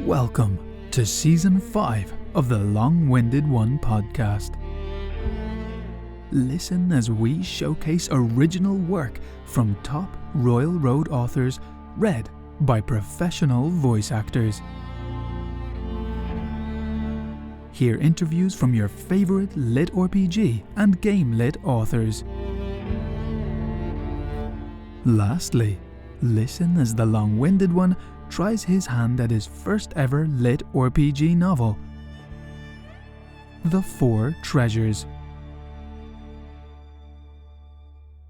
Welcome to Season 5 of the Long-Winded One podcast. Listen as we showcase original work from top Royal Road authors read by professional voice actors. Hear interviews from your favourite lit RPG and game lit authors. Lastly, listen as the Long-Winded One tries his hand at his first ever lit RPG novel, The Four Treasures.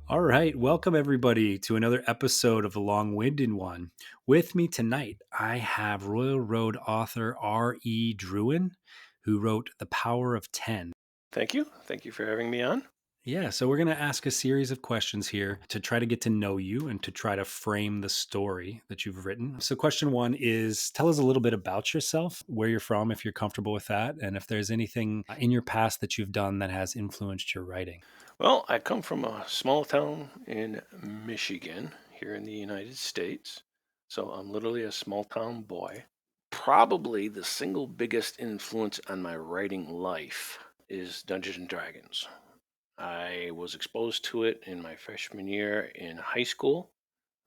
All right, welcome everybody to another episode of The Long-Winded One. With me tonight, I have Royal Road author R.E. Druin, who wrote The Power of 10. Thank you. Thank you for having me on. Yeah, so we're going to ask a series of questions here to try to get to know you and to try to frame the story that you've written. So question one is, tell us a little bit about yourself, where you're from, if you're comfortable with that, and if there's anything in your past that you've done that has influenced your writing. Well, I come from a small town in Michigan, here in the United States. So I'm literally a small town boy. Probably the single biggest influence on my writing life is Dungeons and Dragons. I was exposed to it in my freshman year in high school.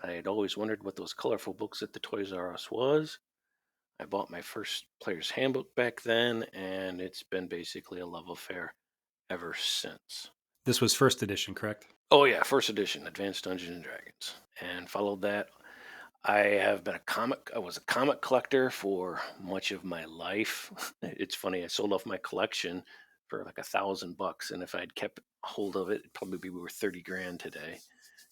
I had always wondered what those colorful books at the Toys R Us was. I bought my first player's handbook back then, and it's been basically a love affair ever since. This was first edition, correct? Oh yeah, first edition, Advanced Dungeons and Dragons. And followed that, I was a comic collector for much of my life. It's funny, I sold off my collection for like $1,000, and if I'd kept hold of it, it'd probably be worth 30 grand today.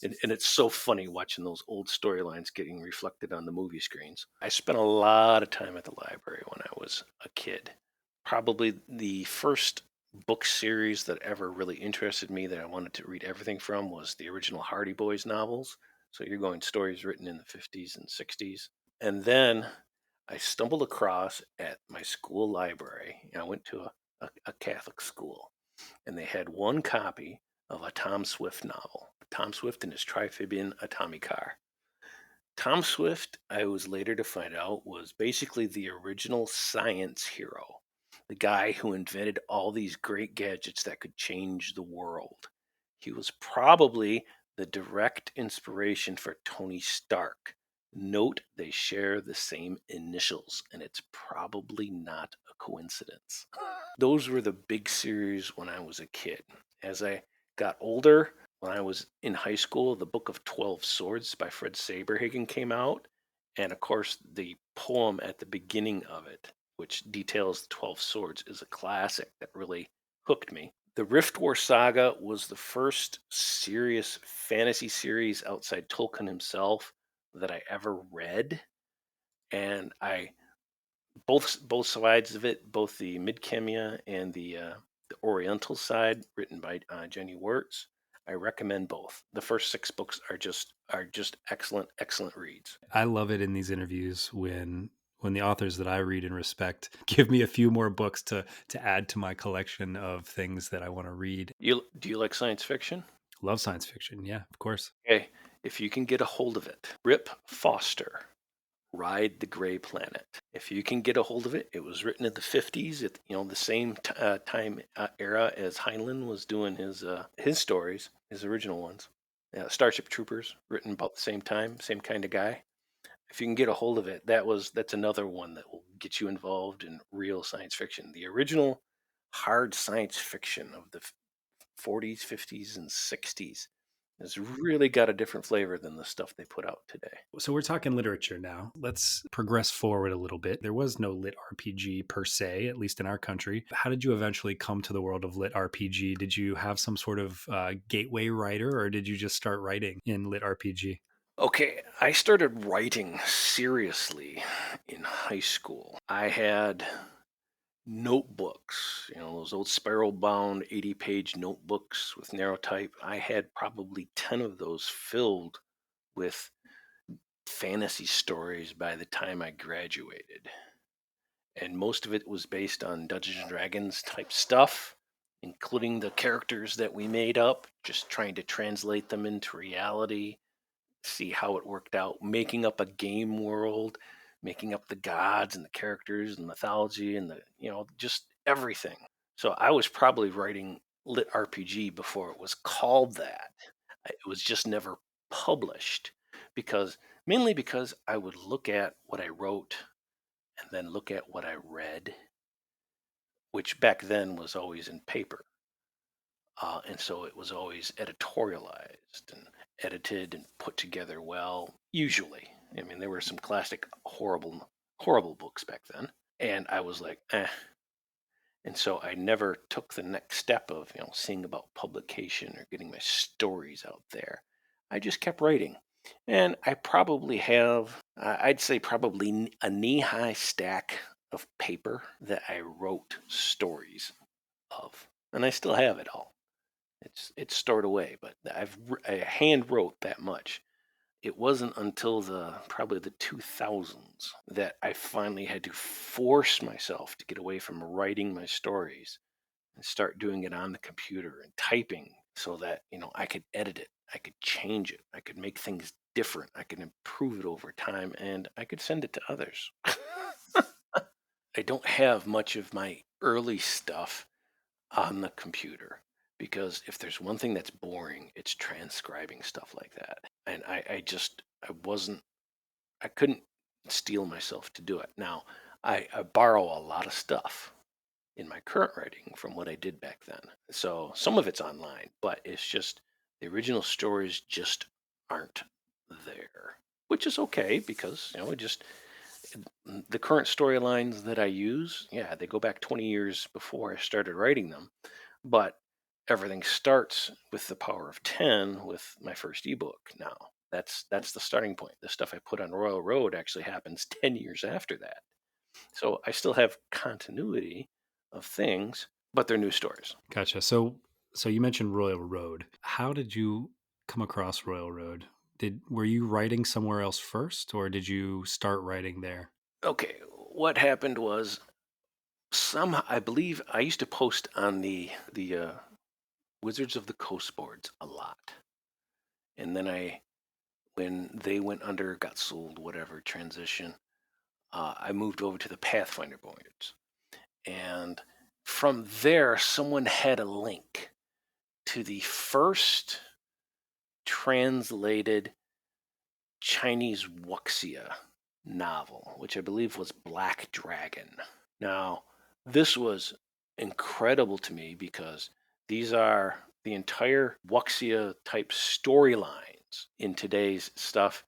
And it's so funny watching those old storylines getting reflected on the movie screens. I spent a lot of time at the library when I was a kid. Probably the first book series that ever really interested me that I wanted to read everything from was the original Hardy Boys novels. So you're going stories written in the 50s and 60s. And then I stumbled across at my school library, and I went to a Catholic school, and they had one copy of a Tom Swift novel, Tom Swift and his Triphibian Atomic Car. Tom Swift, I was later to find out, was basically the original science hero, the guy who invented all these great gadgets that could change the world. He was probably the direct inspiration for Tony Stark. Note they share the same initials, and it's probably not a coincidence. Those were the big series when I was a kid. As I got older, when I was in high school, the Book of 12 Swords by Fred Saberhagen came out. And of course, the poem at the beginning of it, which details the 12 Swords, is a classic that really hooked me. The Rift War Saga was the first serious fantasy series outside Tolkien himself that I ever read. And both sides of it, both the Midkemia and the Oriental side, written by Jenny Wirtz. I recommend both. The first 6 books are just excellent reads. I love it in these interviews when the authors that I read and respect give me a few more books to add to my collection of things that I want to read. Do you like science fiction? Love science fiction, yeah, of course. Okay, if you can get a hold of it, Rip Foster, Ride the Gray Planet. If you can get a hold of it, it was written in the 50s, at the same time era as Heinlein was doing his stories, his original ones. Starship Troopers, written about the same time, same kind of guy. If you can get a hold of it, that's another one that will get you involved in real science fiction. The original hard science fiction of the 40s, 50s, and 60s has really got a different flavor than the stuff they put out today. So we're talking literature now. Let's progress forward a little bit. There was no lit RPG per se, at least in our country. How did you eventually come to the world of lit RPG? Did you have some sort of gateway writer, or did you just start writing in lit RPG? Okay, I started writing seriously in high school. I had notebooks, those old spiral bound 80-page notebooks with narrow type. I had probably 10 of those filled with fantasy stories by the time I graduated. And most of it was based on Dungeons and Dragons type stuff, including the characters that we made up, just trying to translate them into reality, see how it worked out, making up a game world, making up the gods and the characters and mythology and just everything. So I was probably writing lit RPG before it was called that. It was just never published because mainly because I would look at what I wrote and then look at what I read, which back then was always in paper. And so it was always editorialized and edited and put together well, usually. I mean, there were some classic horrible books back then. And I was like, eh. And so I never took the next step of, seeing about publication or getting my stories out there. I just kept writing. And I probably have, I'd say probably a knee-high stack of paper that I wrote stories of. And I still have it all. It's stored away, but I hand wrote that much. It wasn't until probably the 2000s that I finally had to force myself to get away from writing my stories and start doing it on the computer and typing so that, I could edit it, I could change it, I could make things different, I could improve it over time, and I could send it to others. I don't have much of my early stuff on the computer because if there's one thing that's boring, it's transcribing stuff like that. And I couldn't steel myself to do it. Now, I borrow a lot of stuff in my current writing from what I did back then. So some of it's online, but it's just the original stories just aren't there, which is okay because, the current storylines that I use, yeah, they go back 20 years before I started writing them. But everything starts with the power of 10 with my first ebook now. That's the starting point. The stuff I put on Royal Road actually happens 10 years after that. So I still have continuity of things, but they're new stories. Gotcha. So you mentioned Royal Road. How did you come across Royal Road? Were you writing somewhere else first, or did you start writing there? Okay, what happened was I believe I used to post on the Wizards of the Coast boards a lot. And then when they went under, got sold, whatever, transition, I moved over to the Pathfinder boards. And from there, someone had a link to the first translated Chinese wuxia novel, which I believe was Black Dragon. Now, this was incredible to me because these are the entire wuxia type storylines in today's stuff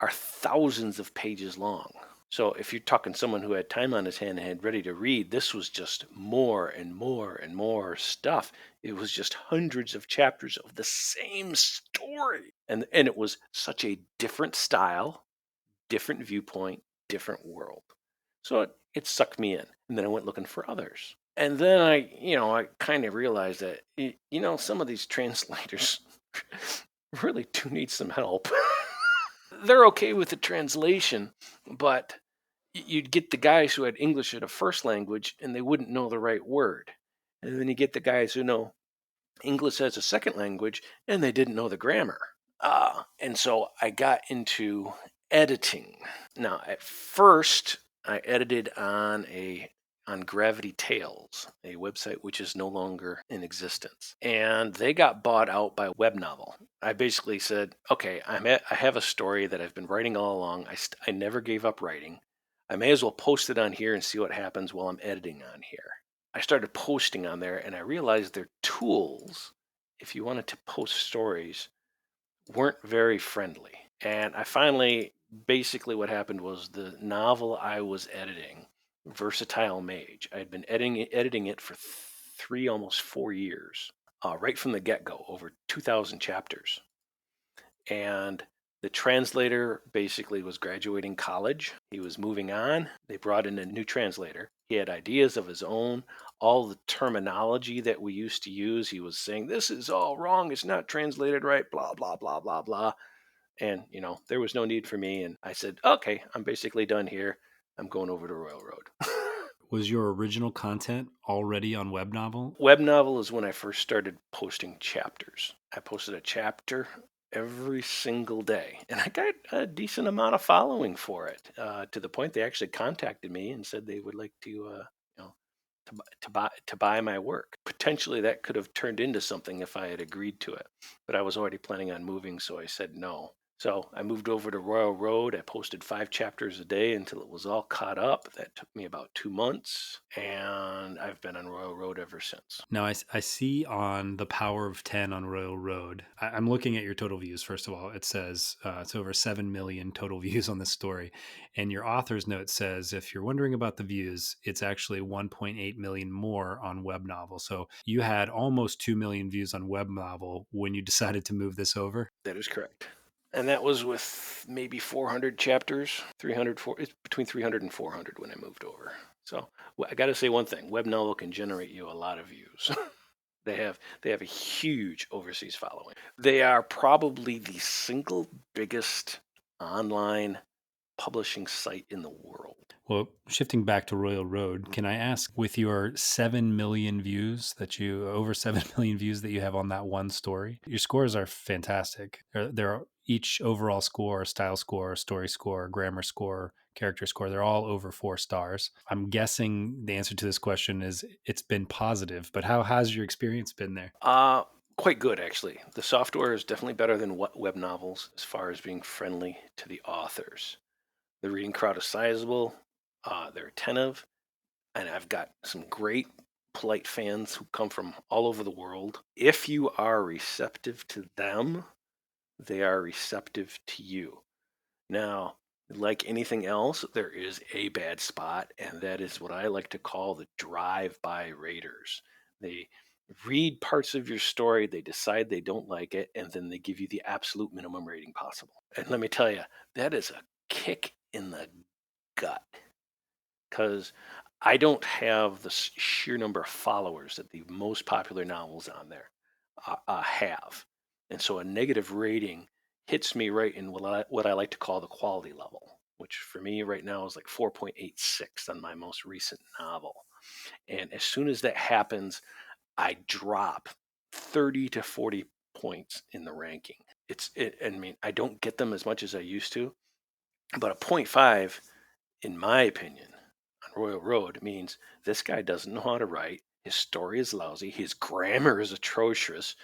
are thousands of pages long. So if you're talking someone who had time on his hand and had ready to read, this was just more and more and more stuff. It was just hundreds of chapters of the same story. And it was such a different style, different viewpoint, different world. So it sucked me in. And then I went looking for others. And then I kind of realized that, some of these translators really do need some help. They're okay with the translation, but you'd get the guys who had English as a first language and they wouldn't know the right word. And then you get the guys who know English as a second language and they didn't know the grammar. And so I got into editing. Now, at first, I edited on Gravity Tales, a website which is no longer in existence. And they got bought out by Webnovel. I basically said, okay, I have a story that I've been writing all along. I never gave up writing. I may as well post it on here and see what happens while I'm editing on here. I started posting on there and I realized their tools, if you wanted to post stories, weren't very friendly. And I finally, basically, what happened was the novel I was editing, Versatile Mage, I had been editing it for almost 4 years, right from the get go, over 2,000 chapters. And the translator basically was graduating college. He was moving on. They brought in a new translator. He had ideas of his own. All the terminology that we used to use, he was saying, this is all wrong. It's not translated right, blah, blah, blah, blah, blah. And, there was no need for me. And I said, okay, I'm basically done here. I'm going over to Royal Road. Was your original content already on Webnovel? Webnovel is when I first started posting chapters. I posted a chapter every single day. And I got a decent amount of following for it, to the point they actually contacted me and said they would like to, know, to buy my work. Potentially, that could have turned into something if I had agreed to it, but I was already planning on moving, so I said no. So I moved over to Royal Road. I posted 5 chapters a day until it was all caught up. That took me about 2 months, and I've been on Royal Road ever since. Now, I see on the Power of 10 on Royal Road, I'm looking at your total views. First of all, it says it's over 7 million total views on this story. And your author's note says, if you're wondering about the views, it's actually 1.8 million more on Webnovel. So you had almost 2 million views on Webnovel when you decided to move this over. That is correct. And that was with maybe 400 chapters, 300, it's between 300 and 400 when I moved over. So I got to say one thing: Webnovel can generate you a lot of views. They have a huge overseas following. They are probably the single biggest online publishing site in the world. Well, shifting back to Royal Road, can I ask, with your 7 million views over 7 million views that you have on that one story, your scores are fantastic. They're each overall score, style score, story score, grammar score, character score, they're all over 4 stars. I'm guessing the answer to this question is it's been positive, but how has your experience been there? Quite good, actually. The software is definitely better than web novels as far as being friendly to the authors. The reading crowd is sizable, they're attentive, and I've got some great, polite fans who come from all over the world. If you are receptive to them, they are receptive to you. Now, like anything else, there is a bad spot, and that is what I like to call the drive-by raters. They read parts of your story, they decide they don't like it, and then they give you the absolute minimum rating possible. And let me tell you, that is a kick in the gut, because I don't have the sheer number of followers that the most popular novels on there have. And so a negative rating hits me right in what I like to call the quality level, which for me right now is like 4.86 on my most recent novel. And as soon as that happens, I drop 30 to 40 points in the ranking. I mean, I don't get them as much as I used to, but a point 0.5, in my opinion, on Royal Road means this guy doesn't know how to write. His story is lousy. His grammar is atrocious.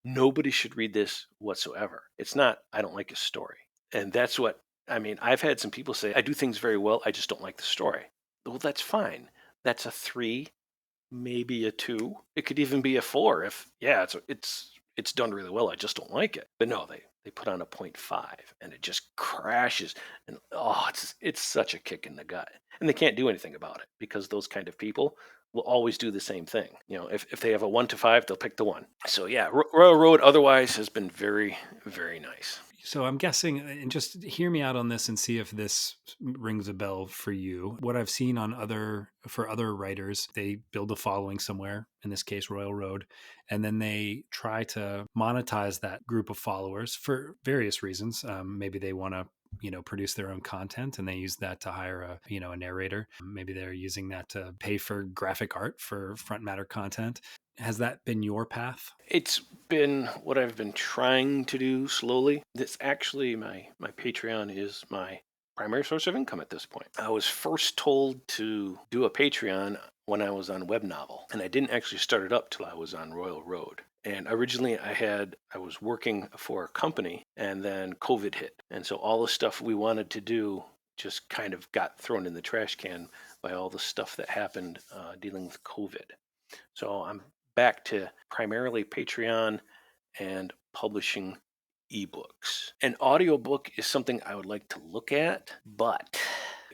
Nobody should read this whatsoever. It's not, I don't like his story. And that's what, I mean, I've had some people say, I do things very well. I just don't like the story. Well, that's fine. That's a 3, maybe a 2. It could even be a 4 if, yeah, it's done really well. I just don't like it. But no, they put on a 0.5 and it just crashes. And it's such a kick in the gut. And they can't do anything about it because those kind of people will always do the same thing. If they have a 1 to 5, they'll pick the 1. So yeah, Royal Road otherwise has been very, very nice. So I'm guessing, and just hear me out on this and see if this rings a bell for you. What I've seen for other writers, they build a following somewhere, in this case, Royal Road, and then they try to monetize that group of followers for various reasons. Maybe they want to produce their own content and they use that to hire a narrator. Maybe they're using that to pay for graphic art for front matter content. Has that been your path? It's been what I've been trying to do slowly. This actually, my Patreon is my primary source of income at this point. I was first told to do a Patreon when I was on Webnovel, and I didn't actually start it up till I was on Royal Road. And originally I was working for a company, and then COVID hit. And so all the stuff we wanted to do just kind of got thrown in the trash can by all the stuff that happened dealing with COVID. So I'm back to primarily Patreon and publishing ebooks. An audiobook is something I would like to look at, but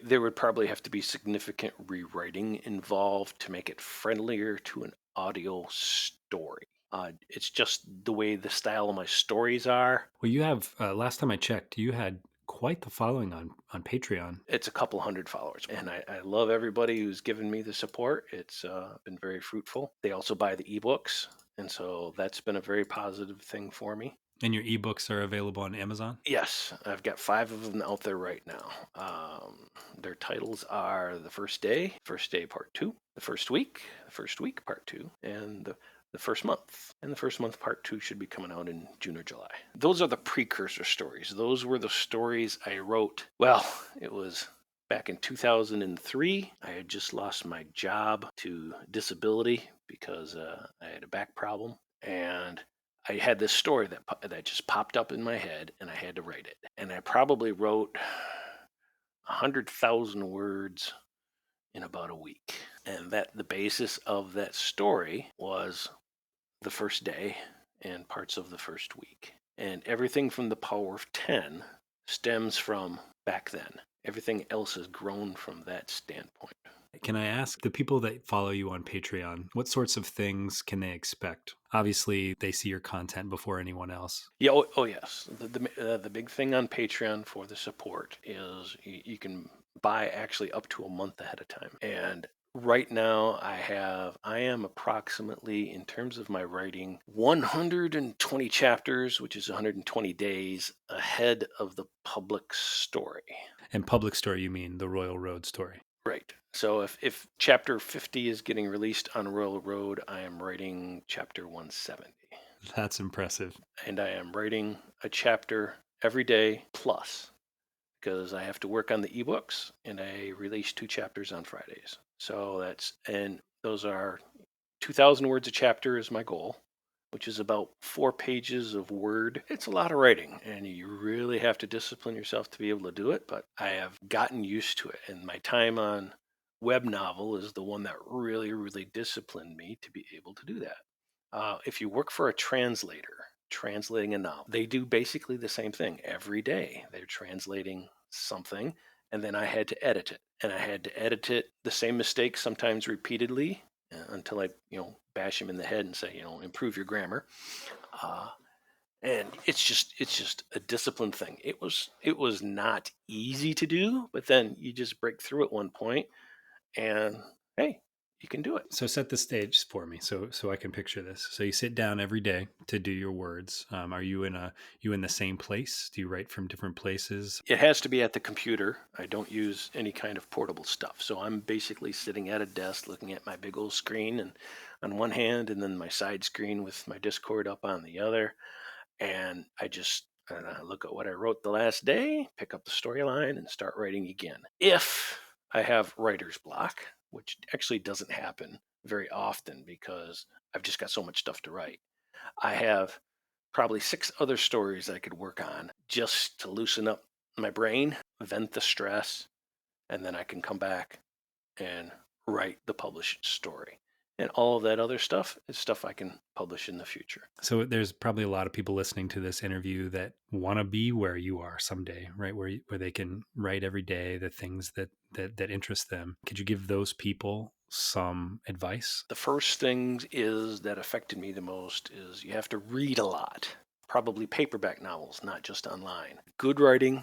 there would probably have to be significant rewriting involved to make it friendlier to an audio story. It's just the way the style of my stories are. Well, you have, last time I checked, you had quite the following on Patreon. It's a couple hundred followers, and I love everybody who's given me the support. It's been very fruitful. They also buy the ebooks, and so that's been a very positive thing for me. And your ebooks are available on Amazon? Yes, I've got 5 of them out there right now. Their titles are The First Day Part 2, The First Week Part 2, and the the first month. And the first month part 2 should be coming out in June or July. Those are the precursor stories. Those were the stories I wrote. Well, it was back in 2003. I had just lost my job to disability because I had a back problem. And I had this story that just popped up in my head, and I had to write it. And I probably wrote 100,000 words in about a week. And that the basis of that story was the first day and parts of the first week. And everything from the power of 10 stems from back then. Everything else has grown from that standpoint. Can I ask the people that follow you on Patreon, what sorts of things can they expect? Obviously, they see your content before anyone else. Yeah, yes. The big thing on Patreon for the support is you can buy actually up to a month ahead of time. And right now I am approximately, in terms of my writing, 120 chapters, which is 120 days ahead of the public story. And public story, you mean the Royal Road story? Right. So if chapter 50 is getting released on Royal Road, I am writing chapter 170. That's impressive. And I am writing a chapter every day plus, because I have to work on the ebooks, and I release 2 chapters on Fridays. So those are 2,000 words a chapter is my goal, which is about 4 pages of word. It's a lot of writing, and you really have to discipline yourself to be able to do it, but I have gotten used to it. And my time on Webnovel is the one that really, really disciplined me to be able to do that. If you work for a translator, translating a novel, they do basically the same thing every day. They're translating something, and then I had to edit it. And I had to edit it the same mistake, sometimes repeatedly, until I, bash him in the head and say, improve your grammar. And it's just a discipline thing. It was not easy to do, but then you just break through at one point, and hey, you can do it. So set the stage for me, so I can picture this. So you sit down every day to do your words. Are you in the same place? Do you write from different places? It has to be at the computer. I don't use any kind of portable stuff. So I'm basically sitting at a desk looking at my big old screen, and on one hand, and then my side screen with my Discord up on the other. And I just look at what I wrote the last day, pick up the storyline, and start writing again. If I have writer's block, which actually doesn't happen very often because I've just got so much stuff to write, I have probably 6 other stories I could work on just to loosen up my brain, vent the stress, and then I can come back and write the published story. And all of that other stuff is stuff I can publish in the future. So there's probably a lot of people listening to this interview that want to be where you are someday, right? Where they can write every day the things that interest them. Could you give those people some advice? The first thing is that affected me the most is you have to read a lot. Probably paperback novels, not just online. Good writing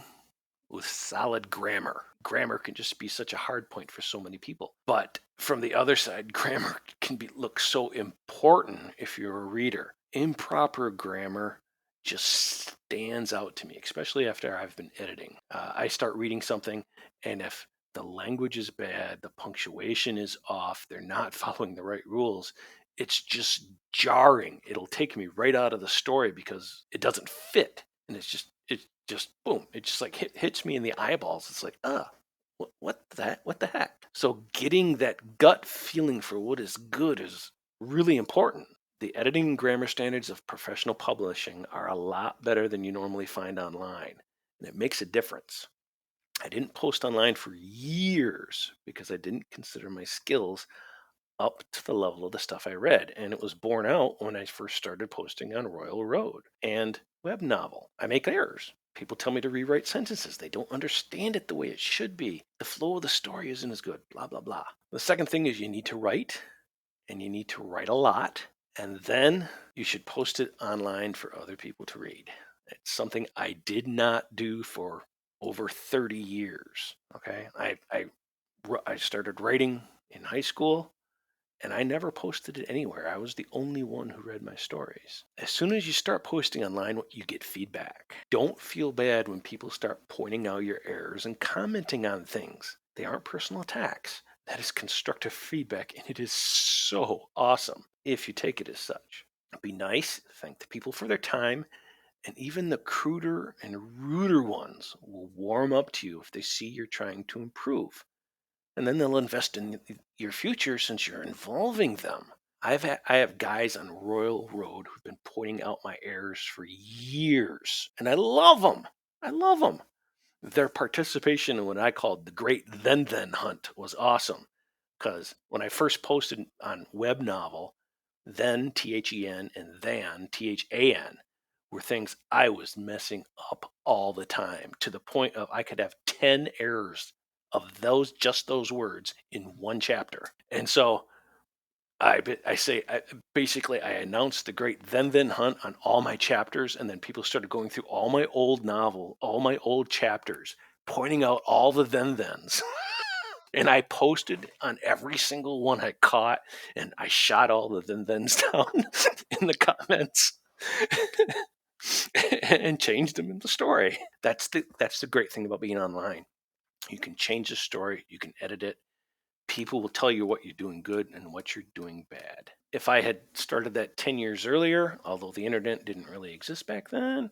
with solid grammar. Grammar can just be such a hard point for so many people. But from the other side, grammar can look so important if you're a reader. Improper grammar just stands out to me, especially after I've been editing. I start reading something, and if the language is bad, the punctuation is off, they're not following the right rules, it's just jarring. It'll take me right out of the story because it doesn't fit. And it's just boom, it just like hits me in the eyeballs. It's like, what the heck? So getting that gut feeling for what is good is really important. The editing and grammar standards of professional publishing are a lot better than you normally find online, and it makes a difference. I didn't post online for years because I didn't consider my skills up to the level of the stuff I read. And it was borne out when I first started posting on Royal Road and Webnovel. I make errors. People tell me to rewrite sentences. They don't understand it the way it should be. The flow of the story isn't as good, blah, blah, blah. The second thing is you need to write, and you need to write a lot. And then you should post it online for other people to read. It's something I did not do for over 30 years. Okay. I started writing in high school, and I never posted it anywhere. I was the only one who read my stories. As soon as you start posting online, you get feedback. Don't feel bad when people start pointing out your errors and commenting on things. They aren't personal attacks. That is constructive feedback, and it is so awesome if you take it as such. Be nice, thank the people for their time, and even the cruder and ruder ones will warm up to you if they see you're trying to improve. And then they'll invest in your future since you're involving them. I have guys on Royal Road who've been pointing out my errors for years, and I love them. I love them. Their participation in what I called the Great Then Hunt was awesome because when I first posted on Webnovel, then THEN and than THAN were things I was messing up all the time to the point of I could have 10 errors of those words in one chapter. And so basically I announced the Great Then Hunt on all my chapters, and then people started going through all my old chapters, pointing out all the thens. And I posted on every single one I caught, and I shot all the thens down in the comments and changed them in the story. That's the great thing about being online. You can change the story, you can edit it. People will tell you what you're doing good and what you're doing bad. If I had started that 10 years earlier, although the internet didn't really exist back then,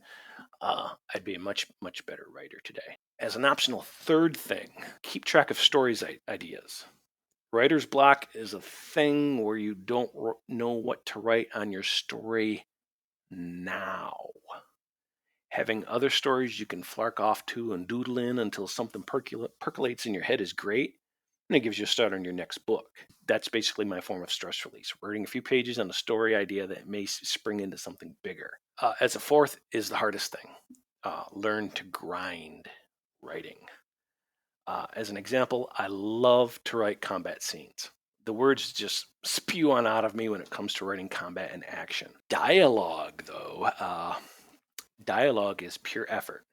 I'd be a much, much better writer today. As an optional third thing, keep track of stories ideas. Writer's block is a thing where you don't know what to write on your story now. Having other stories you can flark off to and doodle in until something percolates in your head is great, and it gives you a start on your next book. That's basically my form of stress release, writing a few pages on a story idea that may spring into something bigger. As a fourth is the hardest thing. Learn to grind writing. As an example, I love to write combat scenes. The words just spew on out of me when it comes to writing combat and action. Dialogue, though, dialogue is pure effort,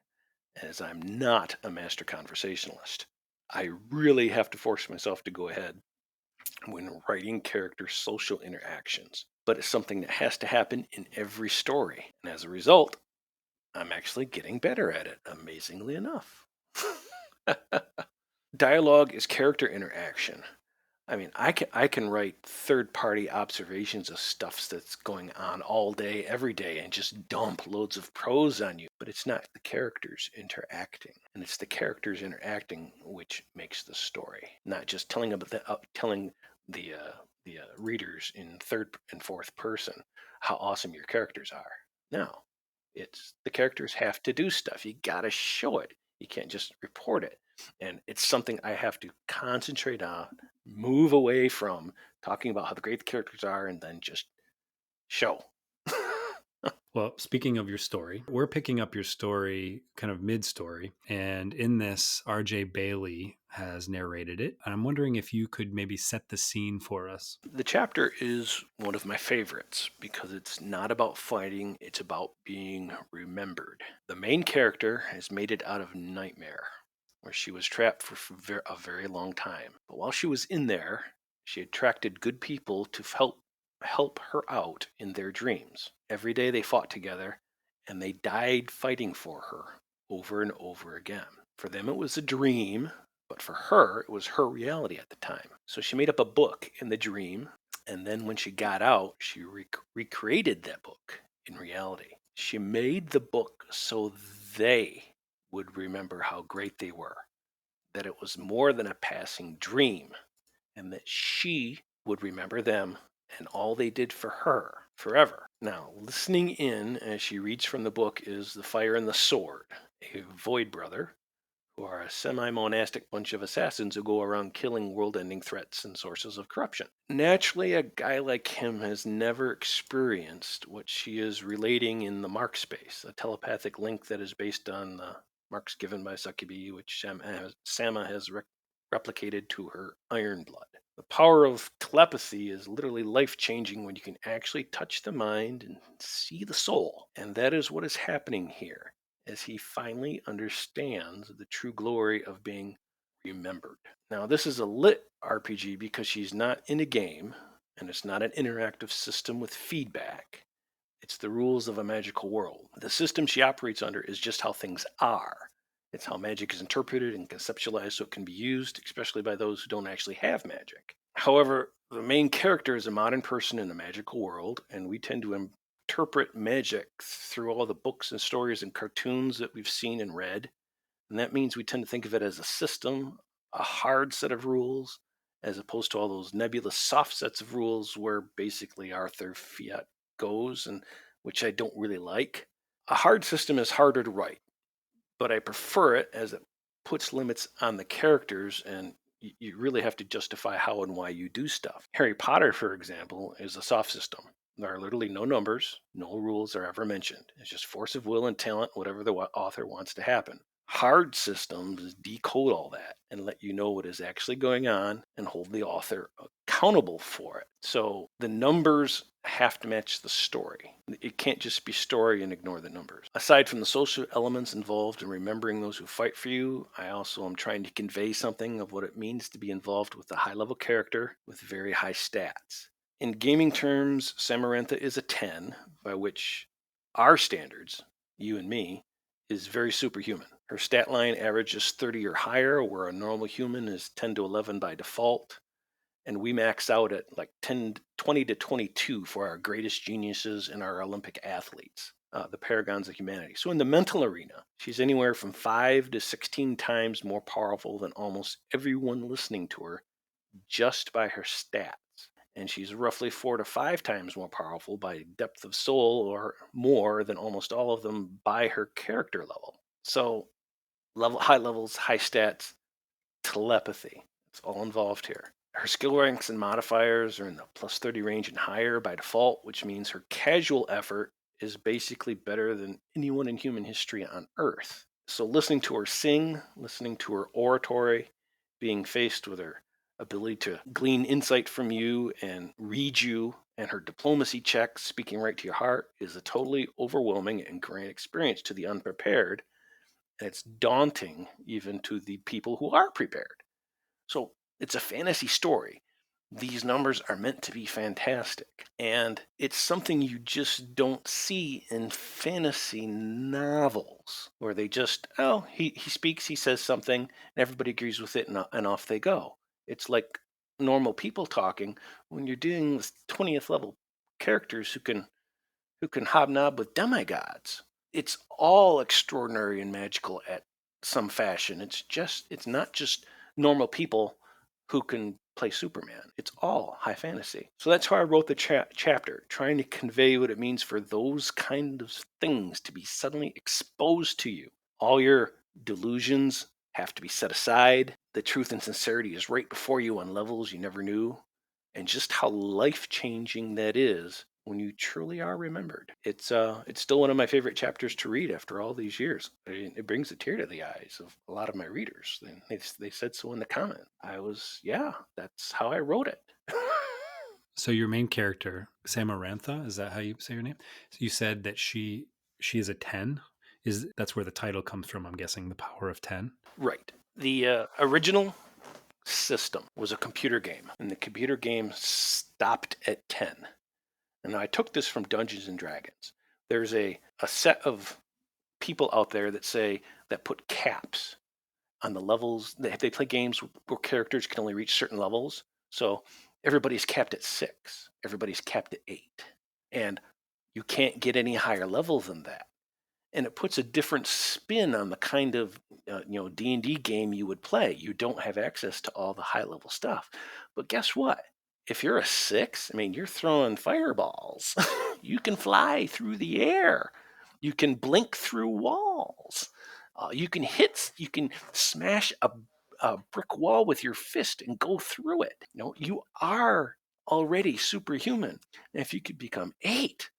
as I'm not a master conversationalist. I really have to force myself to go ahead when writing character social interactions, but it's something that has to happen in every story. And as a result, I'm actually getting better at it, amazingly enough. Dialogue is character interaction. I mean, I can write third-party observations of stuff that's going on all day, every day, and just dump loads of prose on you. But it's not the characters interacting, and it's the characters interacting which makes the story, not just telling the readers in third and fourth person how awesome your characters are. No, it's the characters have to do stuff. You gotta show it. You can't just report it. And it's something I have to concentrate on, move away from talking about how great the characters are, and then just show. Well, speaking of your story, we're picking up your story kind of mid-story. And in this, RJ Bailey has narrated it. And I'm wondering if you could maybe set the scene for us. The chapter is one of my favorites because it's not about fighting, it's about being remembered. The main character has made it out of Nightmare, where she was trapped for a very long time. But while she was in there, she attracted good people to help her out in their dreams. Every day they fought together, and they died fighting for her over and over again. For them, it was a dream, but for her, it was her reality at the time. So she made up a book in the dream, and then when she got out, she recreated that book in reality. She made the book so they would remember how great they were, that it was more than a passing dream, and that she would remember them and all they did for her forever. Now, listening in as she reads from the book is The Fire and the Sword, a Void Brother, who are a semi-monastic bunch of assassins who go around killing world-ending threats and sources of corruption. Naturally, a guy like him has never experienced what she is relating in the mark space, a telepathic link that is based on the marks given by Succubi, which Sama has replicated to her iron blood. The power of telepathy is literally life-changing when you can actually touch the mind and see the soul. And that is what is happening here, as he finally understands the true glory of being remembered. Now, this is a lit RPG because she's not in a game, and it's not an interactive system with feedback. It's the rules of a magical world. The system she operates under is just how things are. It's how magic is interpreted and conceptualized so it can be used, especially by those who don't actually have magic. However, the main character is a modern person in a magical world, and we tend to interpret magic through all the books and stories and cartoons that we've seen and read. And that means we tend to think of it as a system, a hard set of rules, as opposed to all those nebulous soft sets of rules where basically Arthur Fiat goes, and which I don't really like. A hard system is harder to write, but I prefer it as it puts limits on the characters and you really have to justify how and why you do stuff. Harry Potter, for example, is a soft system. There are literally no numbers, no rules are ever mentioned. It's just force of will and talent, whatever the author wants to happen. Hard systems decode all that and let you know what is actually going on and hold the author accountable for it. So the numbers have to match the story. It can't just be story and ignore the numbers. Aside from the social elements involved in remembering those who fight for you, I also am trying to convey something of what it means to be involved with a high level character with very high stats. In gaming terms, Samarantha is a 10, by which our standards, you and me, is very superhuman. Her stat line averages 30 or higher, where a normal human is 10 to 11 by default. And we max out at like 10, 20 to 22 for our greatest geniuses and our Olympic athletes, the paragons of humanity. So in the mental arena, she's anywhere from 5 to 16 times more powerful than almost everyone listening to her just by her stats. And she's roughly 4 to 5 times more powerful by depth of soul or more than almost all of them by her character level. So high levels, high stats, telepathy. It's all involved here. Her skill ranks and modifiers are in the plus 30 range and higher by default, which means her casual effort is basically better than anyone in human history on Earth. So listening to her sing, listening to her oratory, being faced with her ability to glean insight from you and read you, and her diplomacy checks, speaking right to your heart, is a totally overwhelming and great experience to the unprepared. And it's daunting even to the people who are prepared. So it's a fantasy story. These numbers are meant to be fantastic. And it's something you just don't see in fantasy novels where they just, oh, he speaks, he says something, and everybody agrees with it, and off they go. It's like normal people talking when you're dealing with 20th level characters who can hobnob with demigods. It's all extraordinary and magical at some fashion. It's not just normal people who can play Superman. It's all high fantasy. So that's how I wrote the chapter, trying to convey what it means for those kind of things to be suddenly exposed to you. All your delusions have to be set aside. The truth and sincerity is right before you on levels you never knew. And just how life-changing that is when you truly are remembered. It's still one of my favorite chapters to read after all these years. It brings a tear to the eyes of a lot of my readers. And they said so in the comment. That's how I wrote it. So your main character, Samarantha, is that how you say her name? So you said that she is a 10. That's where the title comes from, I'm guessing, The Power of 10. Right. The original system was a computer game, and the computer game stopped at 10. And I took this from Dungeons and Dragons. There's a set of people out there that put caps on the levels. They play games where characters can only reach certain levels. So everybody's capped at 6. Everybody's capped at 8. And you can't get any higher level than that. And it puts a different spin on the kind of D&D game you would play. You don't have access to all the high level stuff. But guess what? If you're a 6, I mean, you're throwing fireballs. You can fly through the air. You can blink through walls. You can smash a brick wall with your fist and go through it. You are already superhuman. And if you could become 8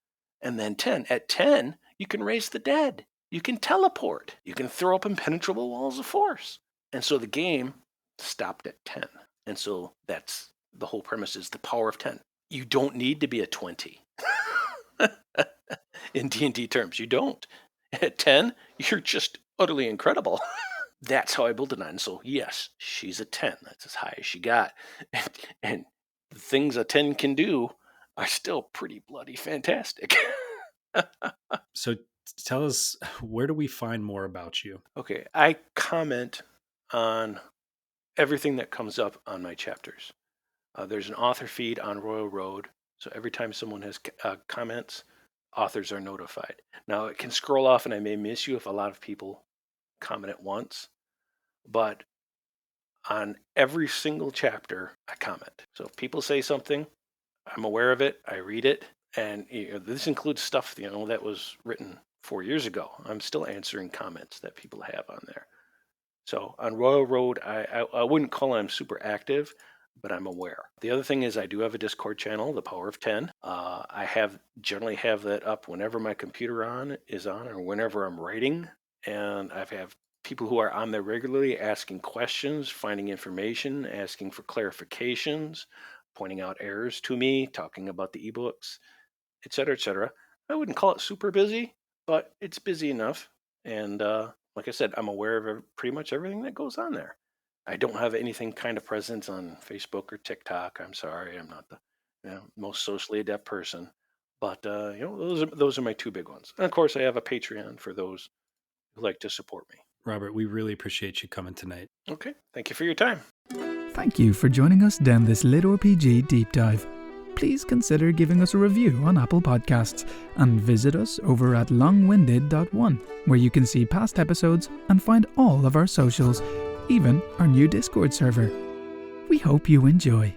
and then 10, at 10, you can raise the dead. You can teleport. You can throw up impenetrable walls of force. And so the game stopped at 10. And so that's the whole premise is the power of 10. You don't need to be a 20. In D&D terms, you don't. At 10, you're just utterly incredible. That's how I built it on. So yes, she's a 10. That's as high as she got. And the things a 10 can do are still pretty bloody fantastic. So tell us, where do we find more about you? Okay, I comment on everything that comes up on my chapters. There's an author feed on Royal Road, so every time someone has comments, authors are notified. Now, it can scroll off and I may miss you if a lot of people comment at once, but on every single chapter, I comment. So if people say something, I'm aware of it, I read it, and this includes stuff that was written 4 years ago. I'm still answering comments that people have on there. So on Royal Road, I wouldn't call I'm super active, but I'm aware. The other thing is I do have a Discord channel, The Power of 10. I generally have that up whenever my computer is on or whenever I'm writing, and I have people who are on there regularly asking questions, finding information, asking for clarifications, pointing out errors to me, talking about the ebooks, et cetera, et cetera. I wouldn't call it super busy, but it's busy enough. And like I said, I'm aware of pretty much everything that goes on there. I don't have anything kind of presence on Facebook or TikTok. I'm sorry, I'm not the most socially adept person. But those are my two big ones. And of course, I have a Patreon for those who like to support me. Robert, we really appreciate you coming tonight. Okay, thank you for your time. Thank you for joining us down this Lit RPG deep dive. Please consider giving us a review on Apple Podcasts and visit us over at longwinded.one, where you can see past episodes and find all of our socials, even our new Discord server. We hope you enjoy.